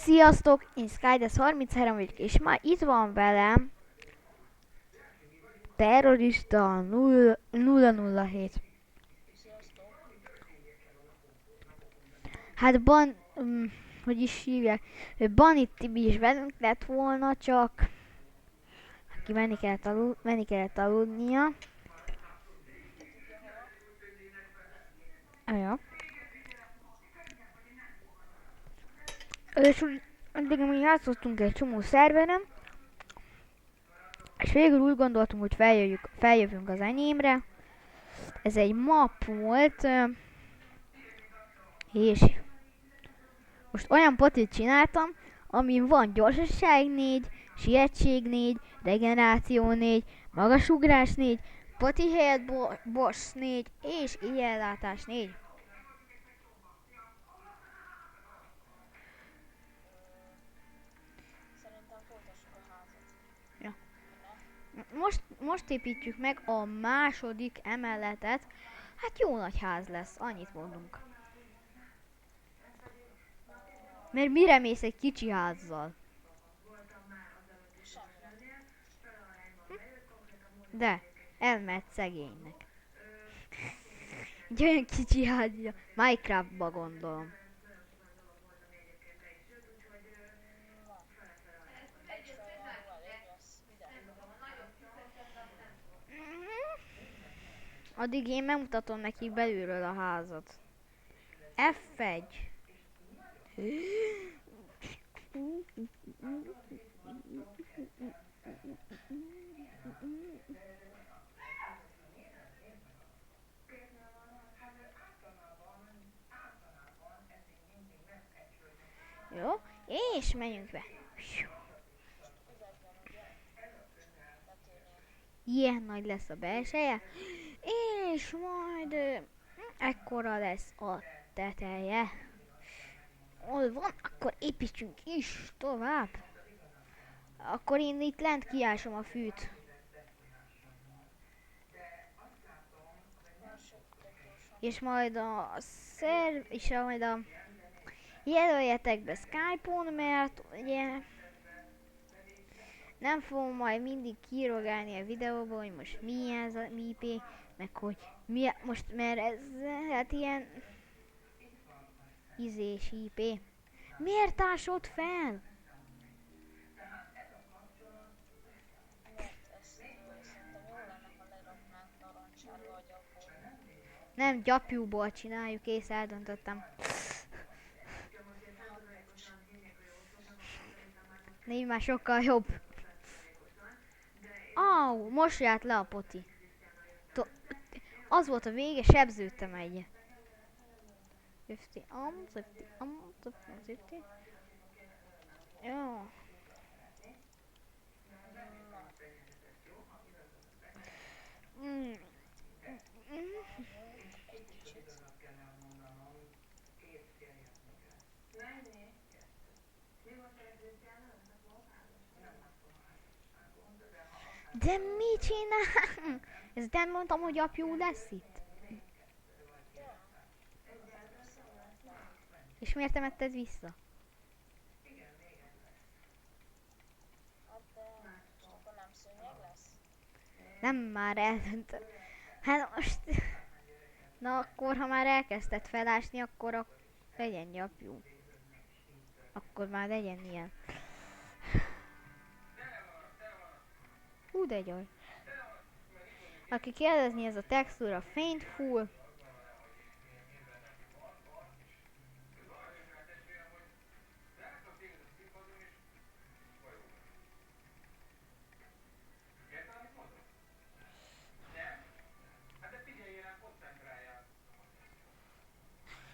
Sziasztok, én Skydes33 vagyok, és már itt van velem Terrorista 007. Sziasztok! Hát hogy is hívják, Banit Tibi is velünk lett volna, csak aki menni kellett aludnia. Tudja hova? Ja. És addig mi játszottunk egy csomó szerveren, és végül úgy gondoltunk, hogy feljövünk az enyémre. Ez egy map volt, és most olyan potit csináltam, amin van gyorsaság 4, sietség 4, regeneráció 4, magasugrás 4, poti helyett boss 4 és éjjellátás 4. Szerintem folytassuk a házat. Ja. Ne? Most építjük meg a második emeletet. Hát jó nagy ház lesz, annyit mondunk. Mert mire mész egy kicsi házzal? Semmire. De, elmehet szegénynek. Egy olyan kicsi házja. Minecraftba gondolom. Na. Egy felvonó elég lesz. Ide. Addig én megmutatom nekik belülről a házat. F1. Jó, és menjünk be. Ez legyen ugye. Tetőnél. Ilyen nagy lesz a belseje, és majd ekkora lesz a teteje. Hol van, akkor építsünk is tovább. Akkor én itt lent kiásom a fűt. Elsőknek gyorsan. És majd a jelöljetek be Skype-on, mert ugye nem fogom majd mindig kirogálni a videóba, hogy most mi ez a mi IP, meg hogy most, mert ez hát ilyen izés IP. Miért ásod fel? Hát ezt szerintem jó lenne, ha leraknánk narancsárga a gyapot. Nem, gyapjúból csináljuk, és eldöntöttem. Hátbox. Négy már sokkal jobb. Au, most járt le a poti. To- az volt a vége, sebződtem egy. 50 50. Jó. Na. Mm. Várjunk egy kicsit. De mit csinál? Ezt nem mondtam, hogy apjú lesz itt. Ja. És miért temetted vissza? Hát de most akkor nem szőnyeg lesz? Nem, már eldöntöm. Hát most... Na akkor, ha már elkezdted felásni, akkor legyen gyapjú. Akkor már legyen ilyen. Hú, de gyors. Aki kérdezni, ez a textúra Faintful.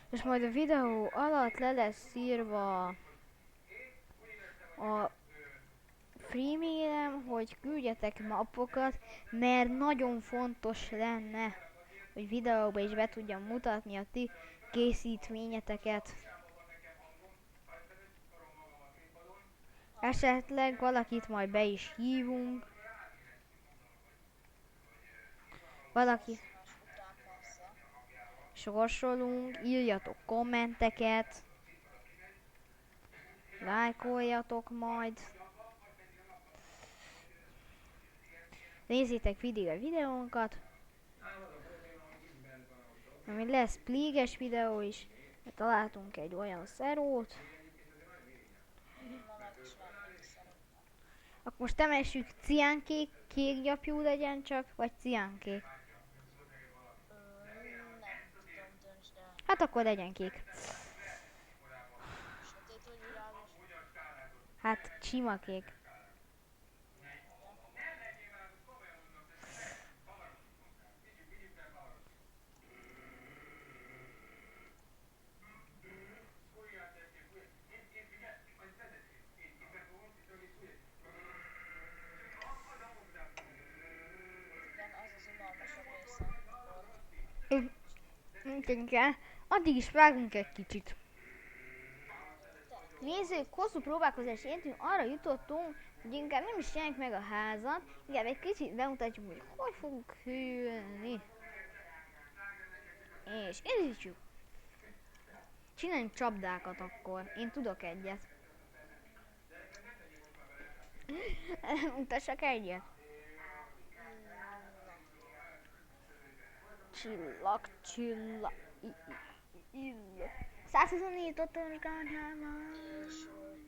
És majd a videó alatt le lesz írva a freemailem, hogy küldjetek mappokat, mert nagyon fontos lenne, hogy videóba is be tudjam mutatni a ti készítményeteket. Esetleg valakit majd be is hívunk. Valaki Egymás után persze. sorsolunk, írjatok kommenteket. lájkoljatok majd. Nézzétek végig a videónkat. Ami lesz plíges videó is. Találtunk egy olyan szerót. Na meg is vennék szerintem. Akkor most temessük ciánkék, kék gyapjú legyen csak, vagy ciánkék. Nem tudom, döntsd el. Hát akkor legyen kék. Sötét vagy világos? Hát sima kék. Igen, az az unalmasabb része. Akkor Igen. Addig is vágunk egy kicsit. Nézzük, hosszú próbálkozás értünk, arra jutottunk, hogy inkább nem is csináljuk meg a házat, inkább egy kicsit bemutatjuk, hogy hogy fogunk hűlni. És indítsuk. Csináljunk csapdákat akkor. Én tudok egyet. Mutassak egyet. Csillag, csillag. 124 otthos kányhában. és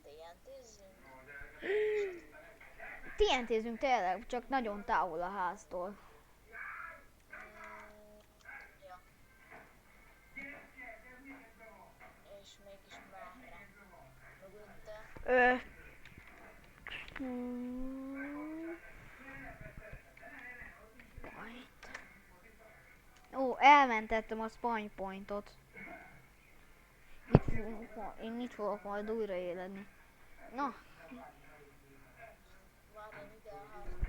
TNT-zzünk. TNT-zünk tényleg, csak nagyon távol a háztól. Ja. És mégis merre? Mögötte? Ó, elmentettem a spawn pointot. Én itt fogok majd újraéledni. Na, Várj, én ide a házba.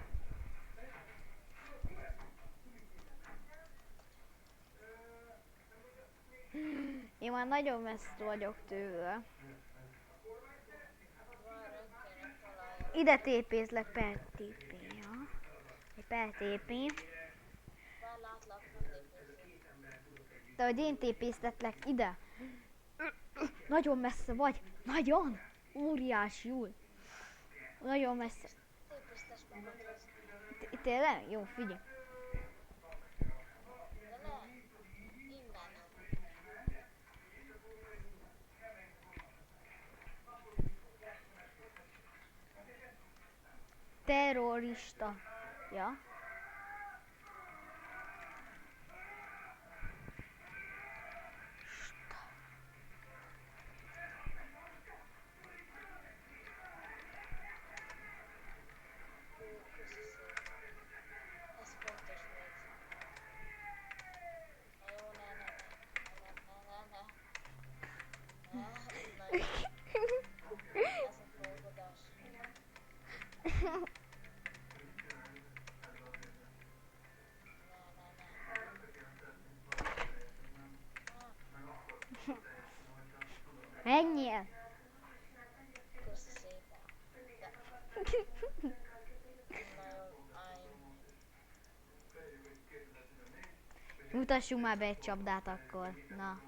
én már nagyon messze vagyok tőle. Várj, kéne találjak. Ide tépézlek per TP, ja. Egy per TP. Várj, látlak, nem lépészik. De hogy én tépéztetlek ide. Nagyon messze vagy. Nagyon. Óriásiul. Nagyon messze. Tépésztes magadhoz. Tényleg? Jó, figyelj. De ne! Innen. Terrorista. Ja. Köszi szépen. Ez fontos még. Na jó, ne. Na jó. Ez a forgadás. Menjél. Köszi szépen. Na jó, álljunk. Mutassunk már be egy csapdát akkor. Na.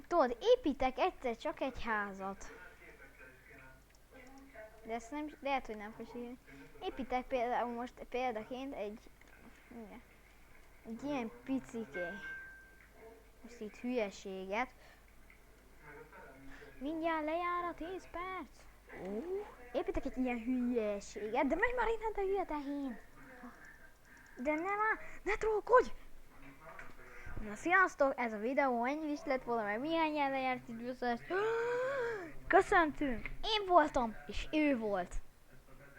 Tudod, építek egyszer csak egy házat. De ezt nem, lehet, hogy nem fogsz. Építek például most példaként egy ilyen piciké. Most itt hülyeséget. Mindjárt lejár a 10 perc. Építek egy ilyen hülyeséget, de menj már innen, te hülye tehén. De ne trollkodj! Na sziasztok, ez a videó ennyi is lett volna, mert milyen lejárt időszak. Köszöntünk! Én voltam, és ő volt.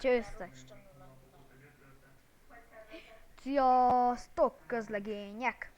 Csősztek! Sziasztok, közlegények!